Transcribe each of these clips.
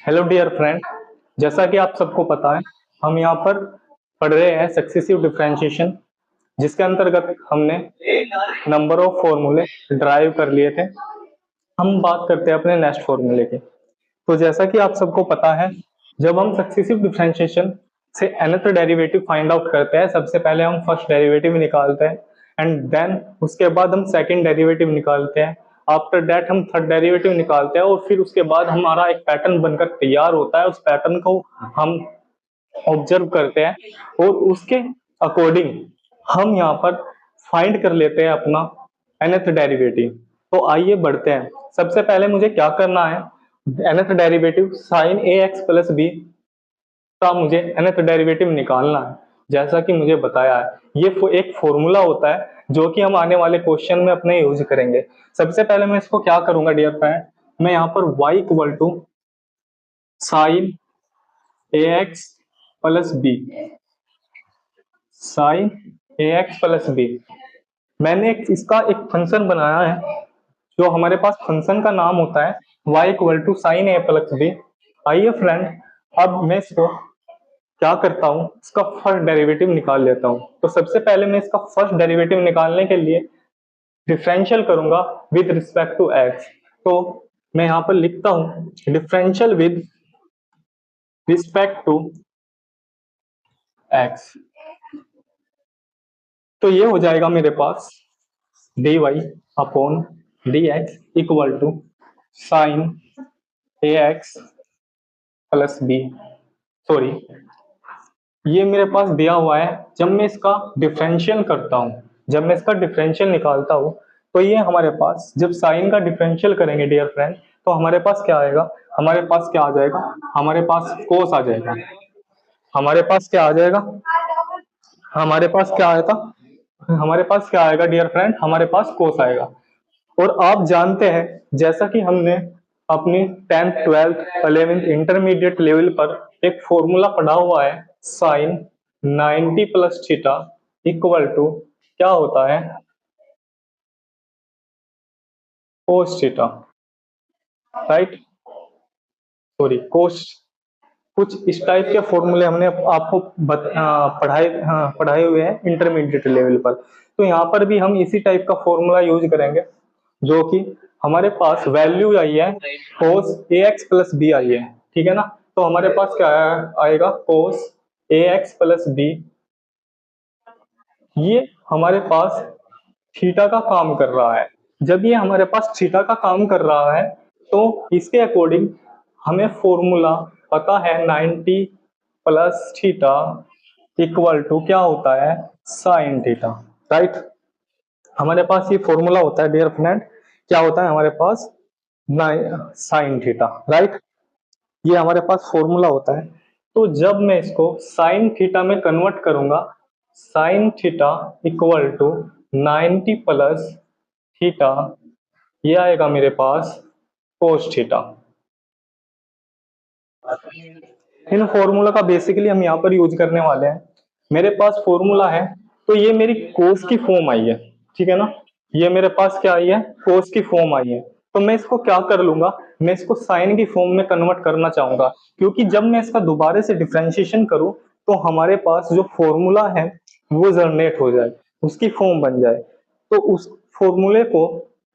Hello dear friend. जैसा कि आप सबको पता है, हम यहाँ पर पढ़ रहे हैं सक्सेसिव डिफरेंशिएशन, जिसके अंतर्गत हमने नंबर ऑफ फॉर्मूले ड्राइव कर लिए थे। हम बात करते हैं अपने नेक्स्ट फॉर्मूले की। तो जैसा कि आप सबको पता है, जब हम सक्सेसिव डिफरेंशिएशन से nth डेरिवेटिव फाइंड आउट करते हैं, सबसे पहले हम फर्स्ट डेरिवेटिव निकालते हैं एंड देन उसके बाद हम सेकंड डेरिवेटिव निकालते हैं। आफ्टर दैट हम थर्ड डेरिवेटिव निकालते हैं और फिर उसके बाद हमारा एक पैटर्न बनकर तैयार होता है। उस पैटर्न को हम ऑब्जर्व करते हैं और उसके अकॉर्डिंग हम यहाँ पर फाइंड कर लेते हैं अपना nth डेरिवेटिव। तो आइए बढ़ते हैं। सबसे पहले मुझे क्या करना है, nth डेरिवेटिव साइन ए एक्स प्लस बी का मुझे nth डेरिवेटिव निकालना है। जैसा कि मुझे बताया है, ये एक फॉर्मूला होता है जो कि हम आने वाले क्वेश्चन में अपने यूज करेंगे। सबसे पहले मैं इसको क्या करूंगा डियर फ्रेंड, मैं यहाँ पर y equal to sine A x plus b, sine A x plus b, मैंने इसका एक फंक्शन बनाया है। जो हमारे पास फंक्शन का नाम होता है y equal to sine a plus b. आइए फ्रेंड, अब मैं इसको क्या करता हूँ, इसका फर्स्ट डेरिवेटिव निकाल लेता हूँ। तो सबसे पहले मैं इसका फर्स्ट डेरिवेटिव निकालने के लिए डिफरेंशियल करूंगा विद रिस्पेक्ट टू एक्स। तो मैं यहाँ पर लिखता हूँ differential with respect to x. तो ये हो जाएगा मेरे पास dy upon dx equal to sine A x plus b. Sorry, ये मेरे पास दिया हुआ है। जब मैं इसका डिफरेंशियल करता हूँ, जब मैं इसका डिफरेंशियल निकालता हूँ, तो ये हमारे पास जब साइन का डिफरेंशियल करेंगे डियर फ्रेंड, तो हमारे पास क्या आएगा, हमारे पास क्या आ जाएगा, हमारे पास कोस आ जाएगा। हमारे पास क्या आ जाएगा, हमारे पास क्या आएगा, हमारे पास क्या आएगा डियर फ्रेंड, हमारे पास कोस आएगा। और आप जानते हैं, जैसा कि हमने अपनी 10th 12th 11th intermediate level पर एक फॉर्मूला पढ़ा हुआ है, sine 90 plus theta equal to क्या होता है, cos theta, right. Sorry, cos. कुछ इस टाइप के फॉर्मूले हमने आपको पढ़ाए हुए हैं इंटरमीडिएट लेवल पर। तो यहाँ पर भी हम इसी टाइप का फॉर्मूला यूज करेंगे, जो कि हमारे पास वैल्यू आई है कोस A x plus B I है, ठीक है ना। तो हमारे पास क्या आएगा, कोस ए एक्स प्लस बी। ये हमारे पास थीटा का काम कर रहा है। जब ये हमारे पास थीटा का काम कर रहा है, तो इसके अकॉर्डिंग हमें फॉर्मूला पता है 90 प्लस थीटा इक्वल टू क्या होता है, साइन थीटा, राइट। हमारे पास ये फॉर्मूला होता है डियर फ्रेंड, क्या होता है हमारे पास, साइन थीटा, राइट। ये हमारे पास फॉर्मूला होता है। तो जब मैं इसको साइन थीटा में कन्वर्ट करूंगा, sine theta equal to 90 plus theta, ये आएगा मेरे पास कोस थीटा। इन फॉर्मूला का बेसिकली हम यहाँ पर यूज करने वाले हैं। मेरे पास फॉर्मूला है, तो ये मेरी कोस की फॉर्म आई है, ठीक है ना। ये मेरे पास क्या आई है, कोस की फॉर्म आई है। तो मैं इसको क्या कर लूंगा, मैं इसको साइन की फॉर्म में कन्वर्ट करना चाहूंगा, क्योंकि जब मैं इसका दोबारा से डिफ्रेंशिएशन करूं, तो हमारे पास जो फॉर्मूला है वो जनरेट हो जाए, उसकी फॉर्म बन जाए। तो उस फॉर्मूले को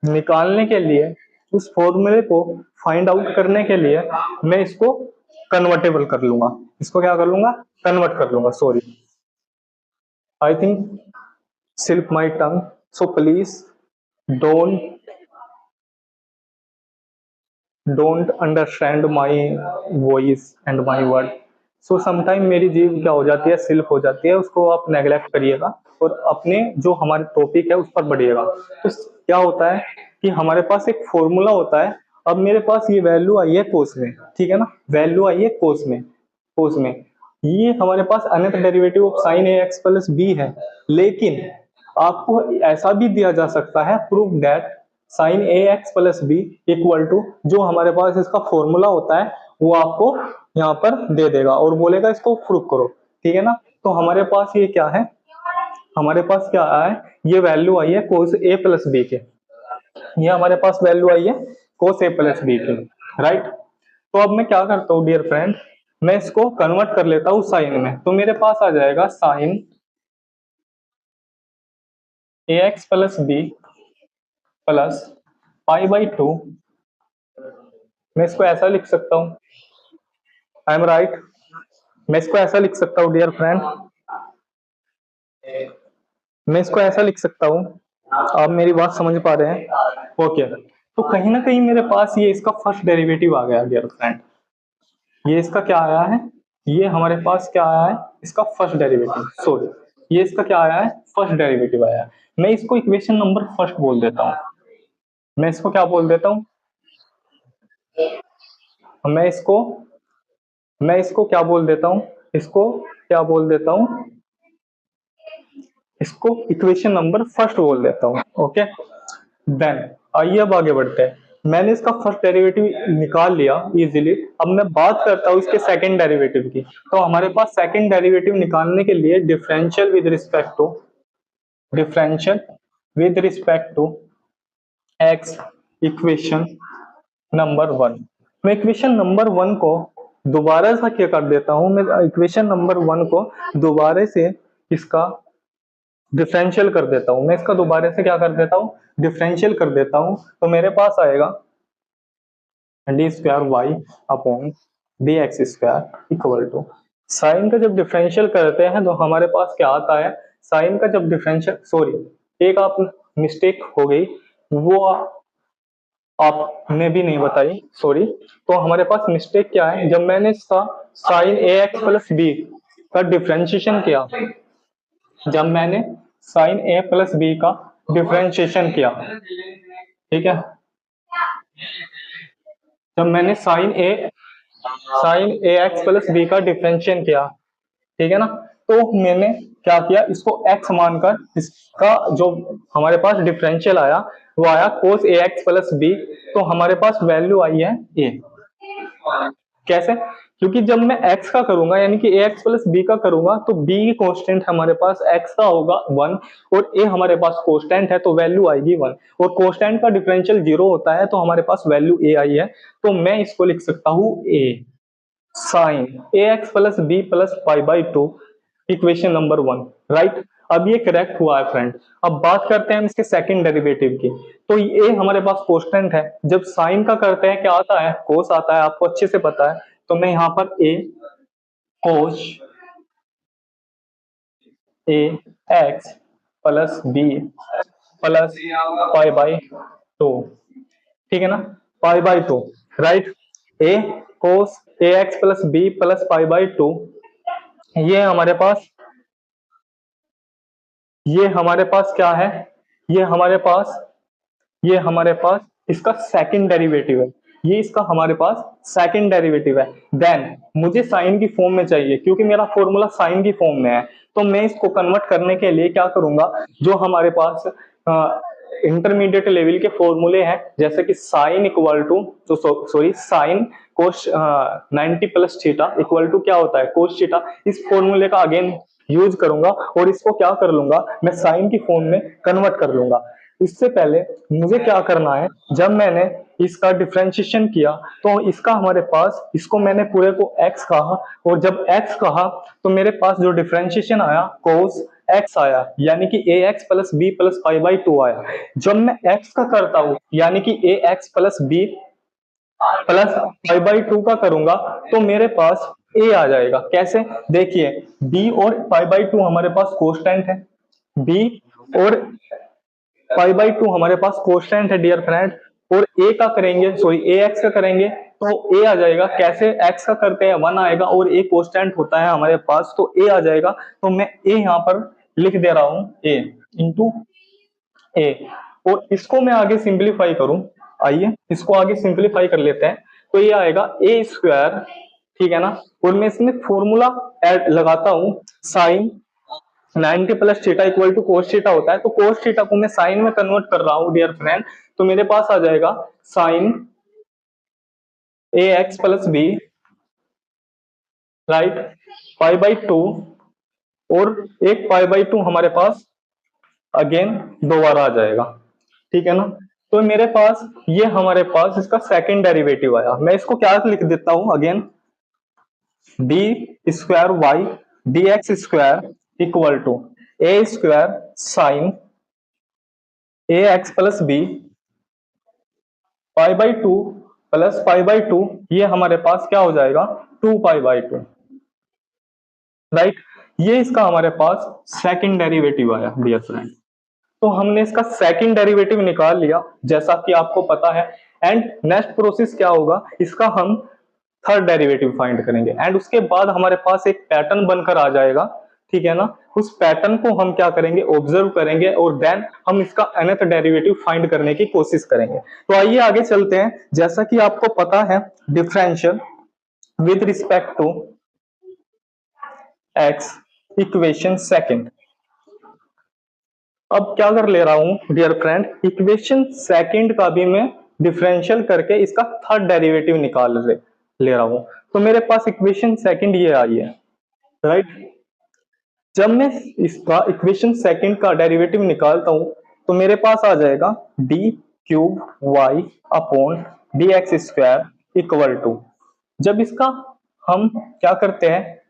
निकालने के लिए, उस फॉर्मूले को फाइंड आउट करने के लिए मैं इसको कन्वर्टेबल कर लूंगा। इसको क्या कर लूंगा, कन्वर्ट कर लूंगा। Sorry, I think slip my tongue, so please don't don't understand my voice and my word. So sometime मेरी जीभ क्या हो जाती है, स्लिप हो जाती है, उसको आप नेग्लेक्ट करिएगा और अपने जो हमारे टॉपिक है उस पर बढ़िएगा। तो क्या होता है कि हमारे पास एक फॉर्मूला होता है। अब मेरे पास ये वैल्यू आई है कोस में, ठीक है ना, वैल्यू आई है कोस में, कोस में। ये हमारे पास nth derivative of sine A x plus B है। लेकिन आपको ऐसा भी दिया जा सकता है, prove that sine A x plus B equal to, जो हमारे पास इसका फॉर्मूला होता है वो आपको यहाँ पर दे देगा और बोलेगा इसको प्रूव करो, ठीक है ना। तो हमारे पास ये क्या है, हमारे पास क्या है, ये वैल्यू आई है कोस ए प्लस बी के, ये हमारे पास वैल्यू आई है कोस ए प्लस बी के, राइट। तो अब मैं क्या करता हूँ डियर फ्रेंड, मैं इसको कन्वर्ट कर लेता हूँ साइन में, तो मेरे पास आ जाएगा sine A x plus B plus pi by two. मैं इसको ऐसा लिख सकता हूँ, आई एम राइट, मैं इसको ऐसा लिख सकता हूँ डियर फ्रेंड, मैं इसको ऐसा लिख सकता हूँ, आप मेरी बात समझ पा रहे हैं? ओके, तो कहीं ना कहीं मेरे पास ये इसका फर्स्ट डेरिवेटिव आ गया डियर फ्रेंड। ये इसका क्या आया है, ये हमारे पास क्या आया है, इसका फर्स्ट डेरिवेटिव, सॉरी ये इसका क्या आया है, फर्स्ट डेरिवेटिव आया है। मैं इसको इक्वेशन नंबर फर्स्ट बोल देता हूँ, मैं इसको क्या बोल देता हूँ, मैं इसको मैं इसको क्या बोल देता हूँ, इसको क्या बोल देता हूँ, इसको इक्वेशन नंबर फर्स्ट बोल देता हूँ। ओके, देन आइए अब आगे बढ़ते हैं। मैंने इसका फर्स्ट डेरिवेटिव निकाल लिया इजीली, अब मैं बात करता हूँ इसके सेकंड डेरिवेटिव की। तो हमारे पास सेकंड डेरिवेटिव निकालने के लिए differential with respect to x equation number one. मैं इक्वेशन नंबर वन को दोबारा से क्या कर देता हूँ, मैं इक्वेशन नंबर वन को दोबारा से इसका डिफरेंशियल कर देता हूँ, मैं इसका दोबारा से क्या कर देता हूँ, डिफरेंशियल कर देता हूँ। तो मेरे पास आएगा d square y upon d x square equal to, sine का जब डिफरेंशियल करते हैं तो हमारे पास क्या आता है, साइन का जब डिफरेंशियल, सॉरी एक आप मिस्टेक हो गई, वो आपने भी नहीं बताई, सॉरी। तो हमारे पास मिस्टेक क्या है, जब मैंने इसका साइन ए एक्स प्लस बी का डिफरेंशिएशन किया, जब मैंने साइन ए प्लस बी का डिफरेंशिएशन किया, ठीक है, जब मैंने साइन ए एक्स प्लस बी का डिफरेंशिएशन किया, ठीक है ना, तो मैंने क्या किया, इसको x मानकर इसका जो हमारे पास डिफरेंशियल आया वो आया cos ए एक्स प्लस बी, तो हमारे पास वैल्यू आई है a। कैसे, क्योंकि जब मैं x का करूंगा यानी कि ए एक्स प्लस बी का करूंगा तो b की कांस्टेंट हमारे पास x का होगा 1 और a हमारे पास कांस्टेंट है तो वैल्यू आएगी 1, और कांस्टेंट का डिफरेंशियल 0 होता है तो हमारे पास वैल्यू a आई है, तो मैं इसको लिख सकता हूँ a sine A x plus B plus pi by two equation number one, right. अब ये करेक्ट हुआ है फ्रेंड। अब बात करते हैं हम इसके सेकंड डेरिवेटिव की। तो ये हमारे पास कांस्टेंट है, जब साइन का करते हैं क्या आता है, कोस आता है, आपको अच्छे से पता है। तो मैं यहाँ पर A cos A x plus B plus pi by two, ठीक है ना, pi by two, right. A cos A x plus B plus pi by two, ये हमारे पास ये हमारे पास क्या है, ये हमारे पास ये हमारे पास इसका सेकंड डेरिवेटिव है, ये इसका हमारे पास सेकंड डेरिवेटिव है। देन मुझे साइन की फॉर्म में चाहिए क्योंकि मेरा फॉर्मूला साइन की फॉर्म में है, तो मैं इसको कन्वर्ट करने के लिए क्या करूंगा, जो हमारे पास इंटरमीडिएट लेवल के फॉर्मूले हैं, जैसे कि साइन इक्वल टू, तो sorry sine cos 90 plus theta equal to क्या होता है, कोस थीटा, इस फॉर्मूले का अगेन यूज करूंगा और इसको क्या कर लूंगा, मैं साइन की फॉर्म में कन्वर्ट कर लूंगा। इससे पहले मुझे क्या करना है, जब मैंने इसका डिफरेंशिएशन किया तो इसका हमारे पास, इसको मैंने पूरे को x कहा, और जब x कहा तो मेरे पास जो डिफरेंशिएशन आया cos x आया, यानी कि A x plus B plus pi by two आया। जब मैं x का करता हूं यानी कि A x plus B plus pi by two का करूंगा तो मेरे पास a आ जाएगा। कैसे, देखिए b और पाई बाई टू हमारे पास कोस्टेंट है, b और पाई बाई टू हमारे पास कोस्टेंट है डियर फ्रेंड, और ए का करेंगे, सॉरी ए एक्स का करेंगे तो ए आ जाएगा। कैसे, एक्स का करते हैं 1 आएगा और ए कोस्टेंट होता है हमारे पास तो ए आ जाएगा। तो मैं ए यहाँ पर लिख दे रहा हूं, ए इंटू ए, और इसको मैं आगे सिंप्लीफाई करूं, आइए इसको आगे सिंप्लीफाई कर लेते हैं। तो ये आएगा ए स्क्वायर, ठीक है ना, और मैं इसमें फॉर्मूला ऐड लगाता हूं, sine 90 plus theta equal to cos theta होता है, तो कोस थीटा को मैं साइन में कन्वर्ट कर रहा हूं डियर फ्रेंड, तो मेरे पास आ जाएगा sine A x plus b, right, pi by two, और एक पाई बाई टू हमारे पास अगेन दोबारा आ जाएगा, ठीक है ना। तो मेरे पास ये हमारे पास इसका सेकंड डेरिवेटिव आया। मैं इसको क्या लिख देता हूं again, d square y d x square equal to a square sine A x plus B pi by two plus pi by two, ये हमारे पास क्या हो जाएगा 2 पाई बाई 2, राइट। ये इसका हमारे पास सेकंड डेरिवेटिव आया डियर फ्रेंड। तो हमने इसका सेकंड डेरिवेटिव निकाल लिया जैसा कि आपको पता है। एंड नेक्स्ट प्रोसेस क्या होगा, इसका हम थर्ड डेरिवेटिव फाइंड करेंगे एंड उसके बाद हमारे पास एक पैटर्न बनकर आ जाएगा, ठीक है ना। उस पैटर्न को हम क्या करेंगे, ऑब्जर्व करेंगे और देन हम इसका nth डेरिवेटिव फाइंड करने की कोशिश करेंगे। तो आइए आगे चलते हैं। जैसा कि आपको पता है differential with respect to x equation second. अब क्या कर ले रहा हूं डियर फ्रेंड, इक्वेशन सेकंड का भी मैं डिफरेंशियल करके इसका थर्ड डेरिवेटिव निकाल ले रहा हूं। तो मेरे पास इक्वेशन सेकंड ये आई है, राइट। जब मैं इसका इक्वेशन सेकंड का डेरिवेटिव निकालता हूं तो मेरे पास आ जाएगा d cube y upon d x square equal to, जब इसका हम क्या करते हैं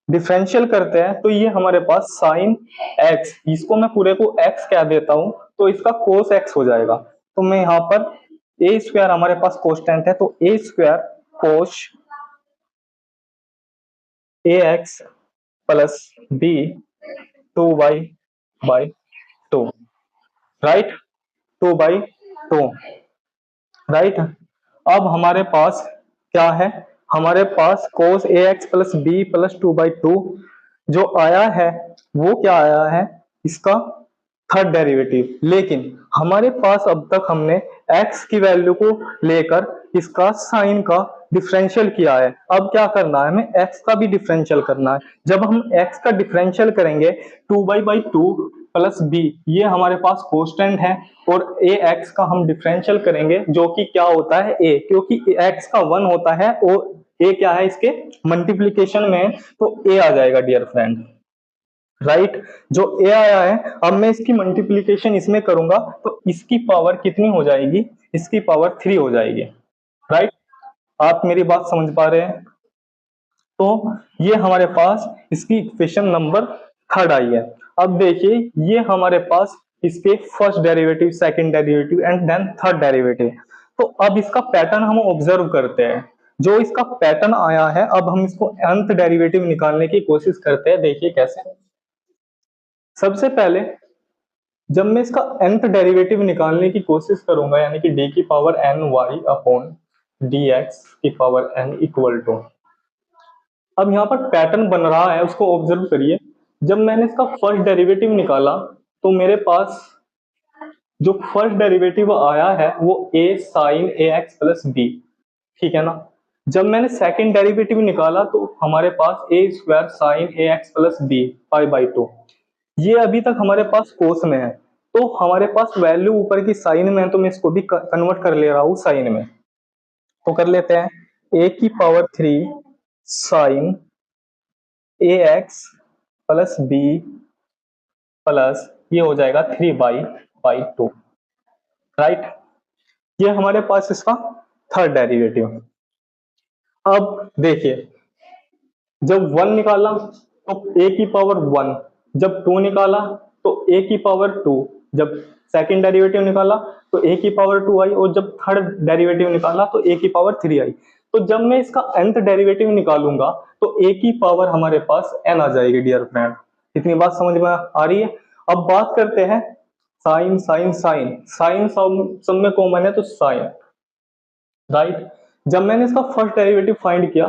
डिफरेंशियल करते हैं तो ये हमारे पास साइन एक्स, इसको मैं पूरे को एक्स कह देता हूं तो इसका कोस एक्स हो जाएगा। तो मैं यहाँ पर ए स्क्वायर हमारे पास कोस्टेंट है तो A square cos A x plus B 2y by 2, right, 2/2, right. अब हमारे पास क्या है, हमारे पास cos ax plus B plus 2/2 जो आया है वो क्या आया है, इसका थर्ड डेरिवेटिव। लेकिन हमारे पास अब तक हमने x की वैल्यू को लेकर इसका साइन का डिफरेंशियल किया है। अब क्या करना है, हमें x का भी डिफरेंशियल करना है। जब हम x का डिफरेंशियल करेंगे 2y/2 प्लस बी, ये हमारे पास कांस्टेंट है, और ax का हम डिफरेंशियल करेंगे जो कि क्या होता है a, क्योंकि x का 1 होता है और a क्या है इसके मल्टीप्लीकेशन में, तो a आ जाएगा डियर फ्रेंड, राइट। जो a आया है, अब मैं इसकी मल्टीप्लीकेशन इसमें करूंगा तो इसकी पावर कितनी हो जाएगी, इसकी पावर 3 हो जाएगी, राइट। आप मेरी बात समझ पा रहे हैं। तो ये हमारे पास इसकी इक्वेशन नंबर थर्ड आई है। अब देखिए ये हमारे पास इसके first derivative, second derivative and then third derivative. तो अब इसका पैटर्न हम ऑब्जर्व करते हैं। जो इसका पैटर्न आया है, अब हम इसको nth डेरिवेटिव निकालने की कोशिश करते हैं। देखिए कैसे, सबसे पहले जब मैं इसका nth डेरिवेटिव निकालने की कोशिश करूंगा, यानी कि d की power n y upon dx की पावर n इक्वल टू, अब यहाँ पर पैटर्न बन रहा है उसको ऑब्जर्व करिए। जब मैंने इसका फर्स्ट डेरिवेटिव निकाला तो मेरे पास जो फर्स्ट डेरिवेटिव आया है वो a sine A x plus b, ठीक है ना। जब मैंने सेकंड डेरिवेटिव निकाला तो हमारे पास a square sine A x plus B pi by 2, ये अभी तक हमारे पास कोस में है, तो हमारे पास वैल्यू ऊपर की साइन में है तो मैं इसको भी कन्वर्ट कर ले रहा हूं साइन में। तो कर लेते हैं a की पावर 3 साइन ए एक्स प्लस बी प्लस ये हो जाएगा 3/2, राइट। ये हमारे पास इसका थर्ड डेरिवेटिव। अब देखिए जब 1 निकाला तो a की पावर 1, जब 2 निकाला तो a की पावर 2, जब सेकंड डेरिवेटिव निकाला तो a की पावर 2 आई, और जब थर्ड डेरिवेटिव निकाला तो a की पावर 3 आई। तो जब मैं इसका nth डेरिवेटिव निकालूंगा तो a की पावर हमारे पास n आ जाएगी डियर फ्रेंड। इतनी बात समझ में आ रही है। अब बात करते हैं साइन साइन साइन, साइन सब में कॉमन है तो साइन, राइट। जब मैंने इसका फर्स्ट डेरिवेटिव फाइंड किया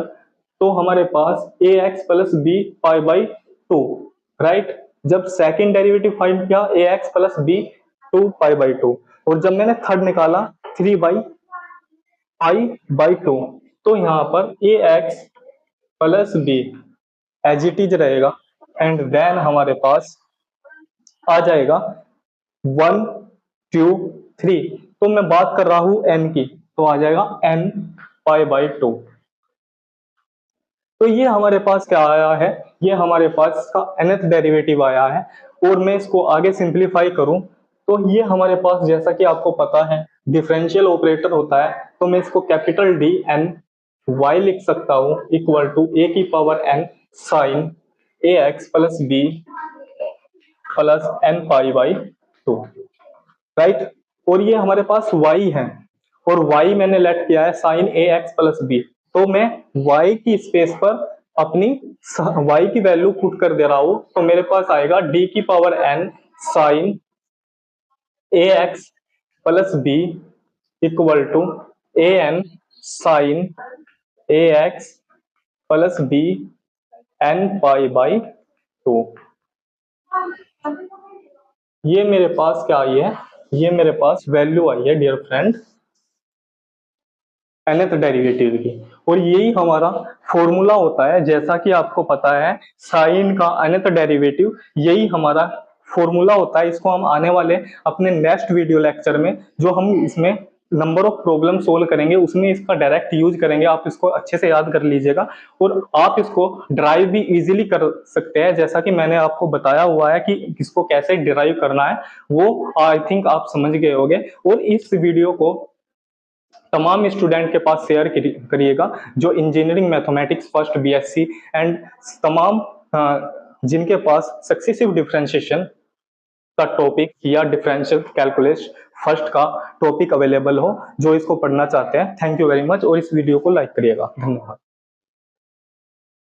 तो हमारे पास A x plus B pi by 2, right. जब सेकंड डेरिवेटिव फाइंड किया A x plus B 2 pi by 2, और जब मैंने थर्ड निकाला 3/2, तो यहाँ पर A x plus B as it is रहेगा एंड देन हमारे पास आ जाएगा 1 2 3, तो मैं बात कर रहा हूं n की, तो आ जाएगा n पाई बाई 2। तो ये हमारे पास क्या आया है, ये हमारे पास इसका nth डेरिवेटिव आया है। और मैं इसको आगे सिंप्लीफाई करूं तो ये हमारे पास, जैसा कि आपको पता है डिफरेंशियल ऑपरेटर होता है तो मैं इसको कैपिटल डी एन वाई लिख सकता हूं इक्वल टू ए की power n sine A x plus B plus n pi by 2, राइट। और ये हमारे पास y है और y मैंने लेट किया है साइन ए एक्स प्लस बी, तो मैं y की स्पेस पर अपनी y की वैल्यू पुट कर दे रहा हूं, तो मेरे पास आएगा d की power n sine A x plus B equal to a n sine A x plus b n pi by 2। ये मेरे पास क्या आई है, ये मेरे पास वैल्यू आई है डियर फ्रेंड nth डेरिवेटिव की। और यही हमारा फॉर्मूला होता है, जैसा कि आपको पता है साइन का nth डेरिवेटिव यही हमारा फॉर्मूला होता है। इसको हम आने वाले अपने नेक्स्ट वीडियो लेक्चर में जो हम इसमें नंबर ऑफ प्रॉब्लम सोल्व करेंगे उसमें इसका डायरेक्ट यूज करेंगे। आप इसको अच्छे से याद कर लीजिएगा और आप इसको ड्राइव भी इजीली कर सकते हैं, जैसा कि मैंने आपको बताया हुआ है कि इसको कैसे डिराइव करना है, वो आई थिंक आप समझ गए होंगे। और इस वीडियो को तमाम स्टूडेंट के पास शेयर करिएगा जो engineering mathematics first BSc and तमाम जिनके पास सक्सेसिव डिफरेंशिएशन का टॉपिक या डिफरेंशियल कैलकुलस फर्स्ट का टॉपिक अवेलेबल हो, जो इसको पढ़ना चाहते हैं। थैंक यू वेरी मच और इस वीडियो को लाइक करिएगा। धन्यवाद।